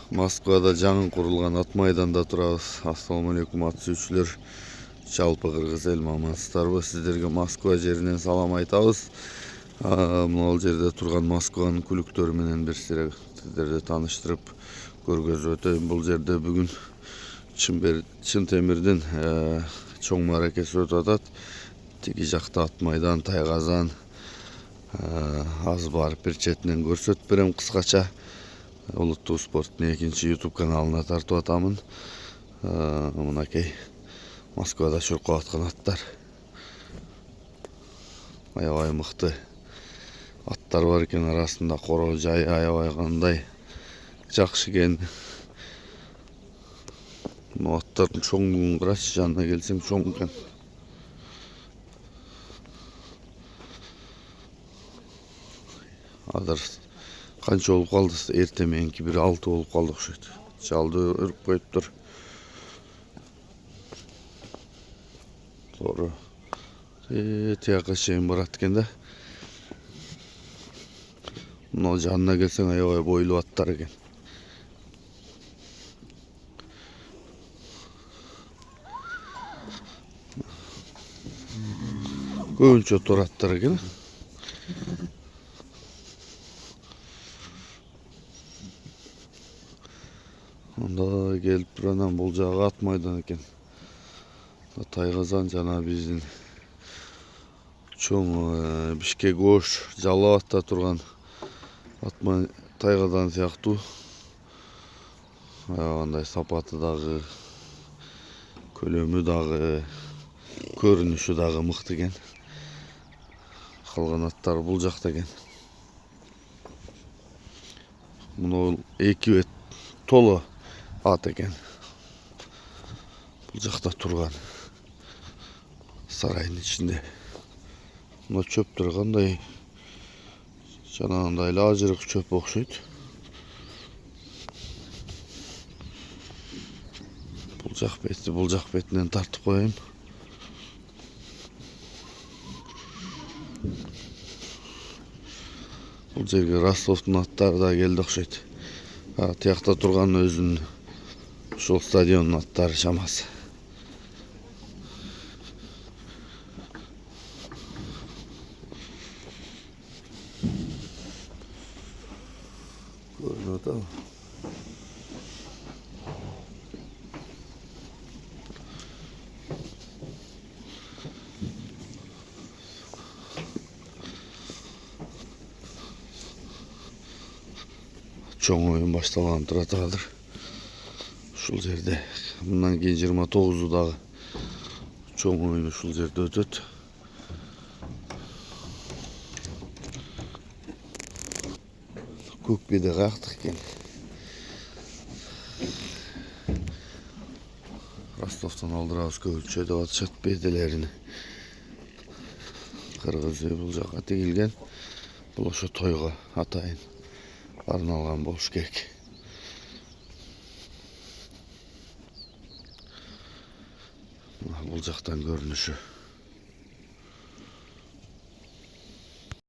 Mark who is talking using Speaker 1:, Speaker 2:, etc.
Speaker 1: Москвада жаңы құрылған ат майданда тұрабыз. Ассалаумалейкум ат сүйүүчүлөр, жалпы кыргыз эл амансыздарбы? Сиздерге Москва жеринен салам айтабыз. Мына жерде турган Москванын күлүктөрү менен бир сиздерди тааныштырып көргөзүп өтөйүн. Бул жерде бүгүн Чын Темирдин чоң мааракеси өтүп атат. Тиги жакта ат майдан, Тайгазан аз барып бир четинен көрсөтүп берем кыскача. Улуттук спорттун 2-нчи YouTube каналына тартып атамын. Мынакей Москвада чуркап аткан аттар. Аябай мыкты аттар бар экен арасында. Короо жайы аябай кандай жакшы экен. Мына аттардын чоңдугун карачы, жанына келсең чоң экен. Азыр канча болуп калды? Эрте мененки бир 6 болуп калды окшойт. Жалды өрүп коюптур. Туура тияка чейин барат экен да. Мына жанына келсең аябай бойлуу аттар экен. Көбүнчө тор аттар экен. Анда келип тур, анан бул жагы ат майдан экен. Тайгазан жана биздин чоң Бишкек Ош, Жалал Абадта турган Тайгазан сыяктуу андай сапаты дагы, көлөмү дагы, көрүнүшү дагы мыкты экен. Калган аттар бул жакта экен. Муну 2 бет толо ат экен. Бул жакта турган сарайдын ичинде. Мына чөптөр кандай жанагындай эле ажырык чөп окшойт. Бул жак бетинен тартып коеюн. Бул жерге Ростовдун аттары да келди окшойт. Тиякта турган өзүнүн ушул стадиондун аттары чамасы. Көрүнүп атабы? Чоң оюн башталган турат азыр. Ушул жерде мындан кийин 29 дагы чоң оюн ушул жерде өтөт. Көк биде каяктык экен. Ростовдон алдырабыз көбүнчө деп атышат беделерин. Кыргыз бул жака тигилген. Бул ошо тойго атайын арналган болуш керек. Бул жактан көрүнүшү.